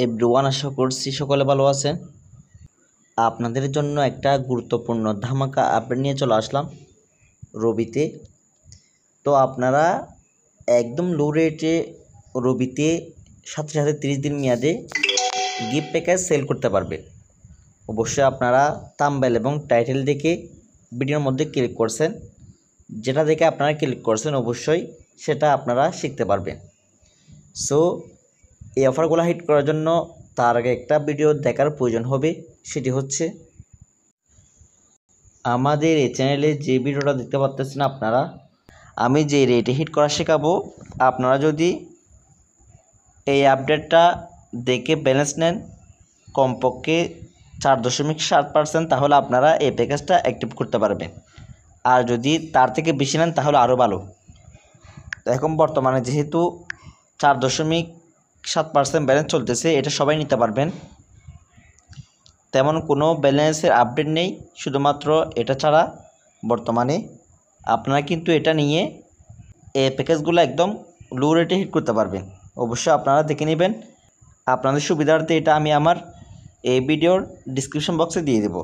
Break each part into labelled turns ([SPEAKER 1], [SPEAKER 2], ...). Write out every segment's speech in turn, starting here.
[SPEAKER 1] Everyone, আশা করছি সকলে ভালো আছেন। আপনাদের জন্য একটা গুরুত্বপূর্ণ ধামাকা আপডেট নিয়ে চলে আসলাম রবিতে। তো আপনারা একদম লো রেটে রবিতে সাথে সাথে 30 দিন মেয়াদে গিফট প্যাকেজ সেল করতে পারবেন। অবশ্যই আপনারা থাম্বনেল এবং টাইটেল দেখে ভিডিওর মধ্যে ক্লিক করছেন, যেটা দেখে আপনারা ক্লিক করছেন অবশ্যই সেটা আপনারা শিখতে পারবেন। সো এই অফারগুলো হিট করার জন্য তার আগে একটা ভিডিও দেখার প্রয়োজন হবে, সেটি হচ্ছে আমাদের এই চ্যানেলে যে ভিডিওটা দেখতে পাচ্ছেন আপনারা, আমি যে রেটে হিট করা শেখাবো, আপনারা যদি এই আপডেটটা দেখে ব্যালেন্স নেন কমপক্ষে 4.7%, তাহলে আপনারা এই প্যাকেজটা অ্যাক্টিভ করতে পারবেন। আর যদি তার থেকে বেশি নেন তাহলে আরও ভালো। তো এখন বর্তমানে যেহেতু 4.7% ব্যালেন্স চলতেছে, এটা সবাই নিতে পারবেন। তেমন কোনো ব্যালেন্সের আপডেট নেই, শুধুমাত্র এটা ছাড়া বর্তমানে আপনারা কিন্তু এটা নিয়ে এই প্যাকেজগুলো একদম লো রেটে হিট করতে পারবেন। অবশ্যই আপনারা দেখে নেবেন। আপনাদের সুবিধার্থে এটা আমি আমার এই ভিডিওর ডিসক্রিপশন বক্সে দিয়ে দেব।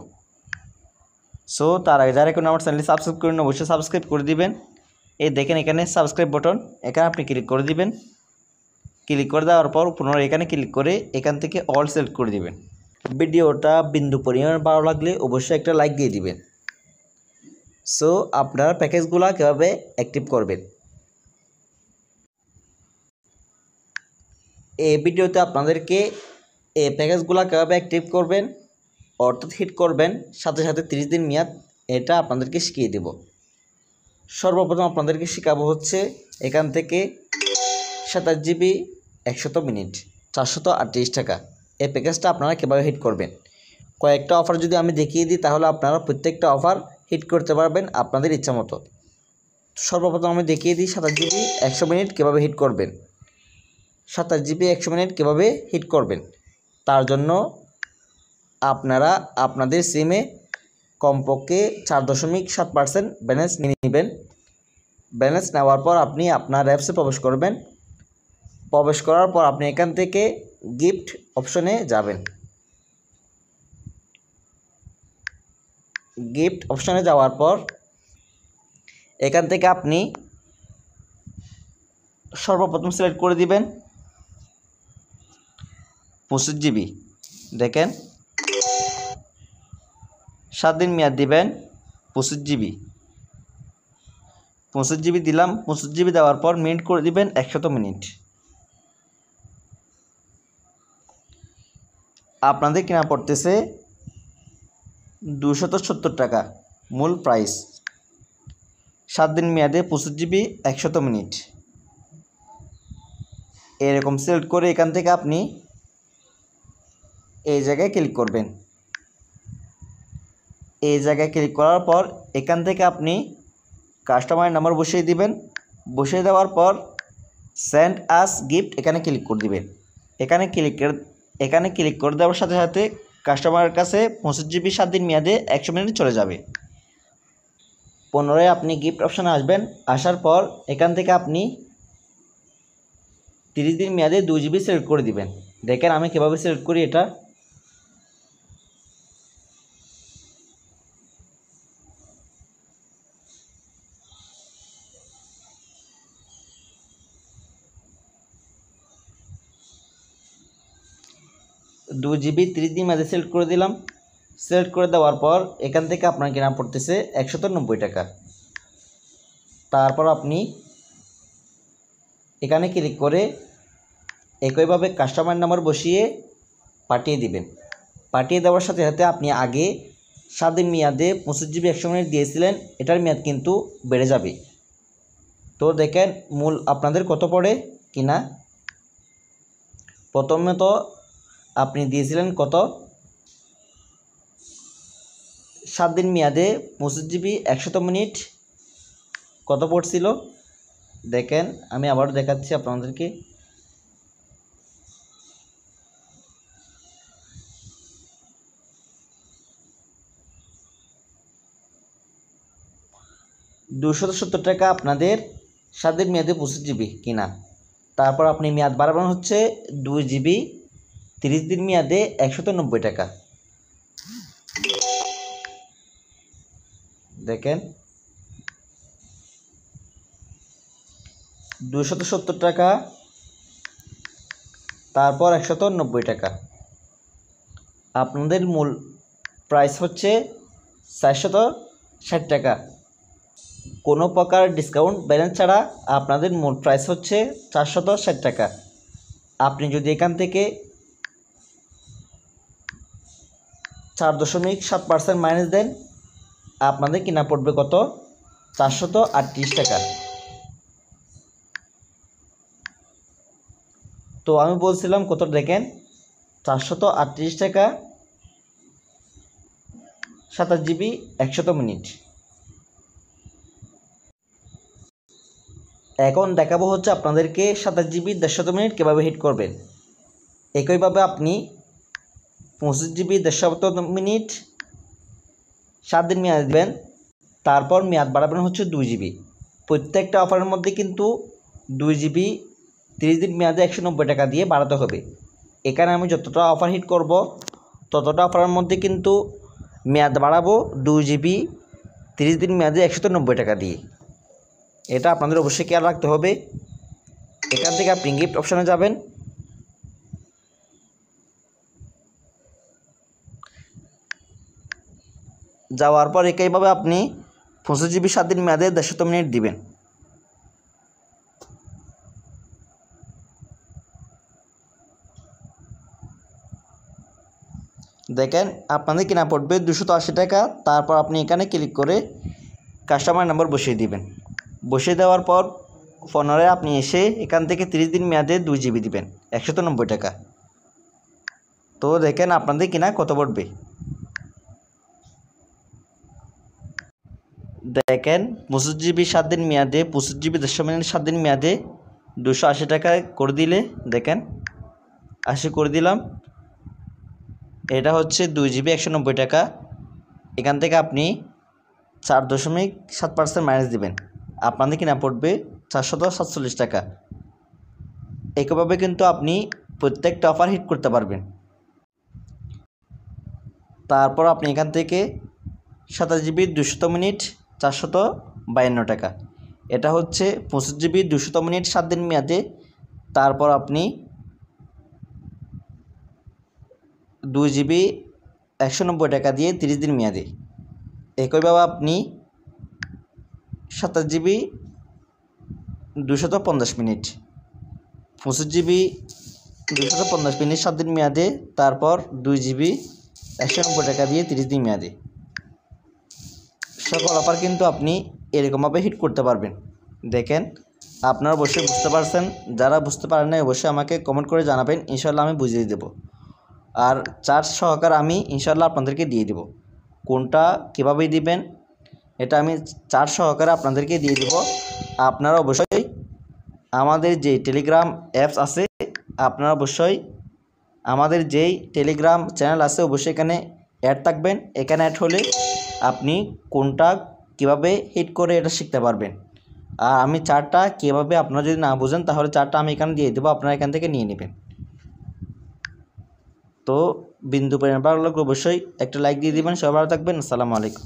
[SPEAKER 1] সো তার আগে যারা এখন আমার চ্যানেলটি সাবস্ক্রাইব করেন অবশ্যই সাবস্ক্রাইব করে দিবেন। এই দেখেন এখানে সাবস্ক্রাইব বাটন, এখানে আপনি ক্লিক করে দিবেন। ক্লিক করে দেওয়ার পর পুনরায় এখানে ক্লিক করে এখান থেকে অল সিলেক্ট করে দিবেন। ভিডিওটা বিন্দু পরিমাণ ভালো লাগলে অবশ্যই একটা লাইক দিয়ে দিবেন। সো আপনারা প্যাকেজগুলো কীভাবে অ্যাক্টিভ করবেন, এই ভিডিওতে আপনাদেরকে এই প্যাকেজগুলো কীভাবে অ্যাক্টিভ করবেন অর্থাৎ হিট করবেন সাথে সাথে 30 দিন মেয়াদ, এটা আপনাদেরকে শিখিয়ে দেব। সর্বপ্রথম আপনাদেরকে শেখাবো হচ্ছে এখান থেকে 27 GB 100 মিনিট 438 টাকা, এই প্যাকেজটা আপনারা কীভাবে হিট করবেন। কয়েকটা অফার যদি আমি দেখিয়ে দিই তাহলে আপনারা প্রত্যেকটা অফার হিট করতে পারবেন আপনাদের ইচ্ছা মতো। সর্বপ্রথম আমি দেখিয়ে দিই 27 GB 100 মিনিট কীভাবে হিট করবেন। 27 GB 100 মিনিট কীভাবে হিট করবেন, তার জন্য আপনারা আপনাদের সিমে কমপক্ষে 4.7% ব্যালেন্স নিয়ে নেবেন। ব্যালেন্স নেওয়ার পর আপনি আপনার অ্যাপসে প্রবেশ করবেন। প্রবেশ করার পর আপনি এখান থেকে গিফট অপশনে যাবেন। গিফট অপশনে যাওয়ার পর এখান থেকে আপনি সর্বপ্রথম সিলেক্ট করে দিবেন 25 GB। দেখেন 7 দিন মেয়াদ দিবেন 25 GB। 25 GB দিলাম। 25 GB দেওয়ার পর মিনিট করে দিবেন 100 মিনিট। আপনাদের কেনা পড়তেছে 270 টাকা মূল প্রাইস। 7 দিন মেয়াদে 25 GB 100 মিনিট এরকম সিলেক্ট করে এখান থেকে আপনি এই জায়গায় ক্লিক করবেন। এই জায়গায় ক্লিক করার পর এখান থেকে আপনি কাস্টমারের নাম্বার বসিয়ে দিবেন। বসিয়ে দেওয়ার পর সেন্ড আস গিফট এখানে ক্লিক করে দিবেন। এখানে ক্লিক করে দেওয়ার সাথে সাথে কাস্টমারের কাছে 25 GB 7 দিন মেয়াদে 100 মিনিট চলে যাবে। পুনরায় আপনি গিফট অপশানে আসবেন। আসার পর এখান থেকে আপনি 30 দিন মেয়াদে 2 GB সিলেক্ট করে দিবেন। দেখেন আমি কীভাবে সিলেক্ট করি এটা। দু GB 30 দিন মেয়াদে সিলেক্ট করে দিলাম। সিলেক্ট করে দেওয়ার পর এখান থেকে আপনার কেনা পড়তেছে 190 টাকা। তারপর আপনি এখানে ক্লিক করে একইভাবে কাস্টমার নাম্বার বসিয়ে পাঠিয়ে দিবেন। পাঠিয়ে দেওয়ার সাথে সাথে আপনি আগে 7 দিন মেয়াদে 25 GB 100 মিনিট দিয়েছিলেন, এটার মেয়াদ কিন্তু বেড়ে যাবে। তো দেখেন মূল আপনাদের কত পড়ে কিনা। প্রথমে তো আপনি দিয়েছিলেন কত, 7 দিন মেয়াদে 25 GB 100 মিনিট কত পড়ছিল দেখেন। আমি আবার দেখাচ্ছি আপনাদেরকে। $270 টাকা আপনাদের 7 দিন মেয়াদে 25 GB কিনা। তারপর আপনি মেয়াদ বাড়াবেন হচ্ছে 2 GB 30 দিন মেয়াদে 190 টাকা। দেখেন 270 টাকা, তারপর 190 টাকা। আপনাদের মূল প্রাইস হচ্ছে 460 টাকা। কোনো প্রকার ডিসকাউন্ট ব্যালেন্স ছাড়া আপনাদের মূল প্রাইস হচ্ছে 460 টাকা। আপনি যদি এখান থেকে 4.7% মাইনাস দেন, আপনাদের কিনা পড়বে কত? 438 টাকা। তো আমি বলছিলাম কত, দেখেন 438 টাকা 27 জিবি 100 মিনিট। এখন দেখাবো হচ্ছে আপনাদেরকে 27 জিবি 150 মিনিট কীভাবে হিট করবেন। একইভাবে আপনি 25 জিবি 150 মিনিট 7 দিন মেয়াদ দেবেন, তারপর মেয়াদ বাড়াবেন হচ্ছে 2 জিবি। প্রত্যেকটা অফারের মধ্যে কিন্তু 2 জিবি 30 দিন মেয়াদে 190 টাকা দিয়ে বাড়াতে হবে। এখানে আমি যতটা অফার হিট করব ততটা অফারের মধ্যে কিন্তু মেয়াদ বাড়াবো 2 জিবি 30 দিন মেয়াদে 190 টাকা দিয়ে। এটা আপনাদের অবশ্যই খেয়াল রাখতে হবে। এখান থেকে আপনি গিফট অপশানে যাবেন, যাওয়ার পর একইভাবে আপনি 25 জিবি 7 দিন মেয়াদে 150 মিনিট দিবেন। দেখেন আপনাদের কিনা পড়বে 280 টাকা। তারপর আপনি এখানে ক্লিক করে কাস্টমার নাম্বার বসিয়ে দিবেন। বসিয়ে দেওয়ার পর পুনরায় আপনি এসে এখান থেকে 30 দিন মেয়াদে 2 জিবি দিবেন 190 টাকা। তো দেখেন আপনাদের কিনা কত পড়বে। দেখেন 25 জিবি 7 দিন মেয়াদে 25 জিবি 150 মিনিট 7 দিন মেয়াদে 280 টাকায় করে দিলে, দেখেন 80 করে দিলাম। এটা হচ্ছে 2 জিবি 190 টাকা। এখান থেকে আপনি 4.7% মাইনাস দিবেন, আপনাদের কিনা পড়বে 447 টাকা। একইভাবে কিন্তু আপনি প্রত্যেকটা অফার হিট করতে পারবেন। তারপর আপনি এখান থেকে 27 জিবি 200 মিনিট 452 টাকা। এটা হচ্ছে 25 জিবি 200 মিনিট 7 দিন মেয়াদে। তারপর আপনি 2 জিবি 190 টাকা দিয়ে 30 দিন মেয়াদে। একইভাবে আপনি 27 জিবি 250 মিনিট 25 জিবি 250 মিনিট 7 দিন মেয়াদে। তারপর 2 জিবি 190 টাকা দিয়ে 30 দিন মেয়াদে। সকল অফার কিন্তু আপনি এরকমভাবে হিট করতে পারবেন। দেখেন আপনারা অবশ্যই বুঝতে পারছেন। যারা বুঝতে পারেন না অবশ্যই আমাকে কমেন্ট করে জানাবেন, ইনশাল্লাহ আমি বুঝিয়ে দেব। আর চার্জ সহকারে আমি ইনশাল্লাহ আপনাদেরকে দিয়ে দেব। কোনটা কীভাবে দিবেন এটা আমি চার্জ সহকারে আপনাদেরকে দিয়ে দেব। আপনারা অবশ্যই আমাদের যে টেলিগ্রাম অ্যাপস আছে, আপনারা অবশ্যই আমাদের যেই টেলিগ্রাম চ্যানেল আছে অবশ্যই এখানে অ্যাড থাকবেন। এখানে অ্যাড হলে আপনি কোনটা কিভাবে হিট করে এটা শিখতে পারবেন। আর আমি চার্টটা কীভাবে, আপনারা যদি না বুঝেন তাহলে চার্টটা আমি এখানে দিয়ে দেবো, আপনারা এখান থেকে নিয়ে নেবেন। তো বিন্দু পরিমাণ ভালো লাগলে অবশ্যই একটা লাইক দিয়ে দেবেন। সবাই ভালো থাকবেন। আসসালামু আলাইকুম।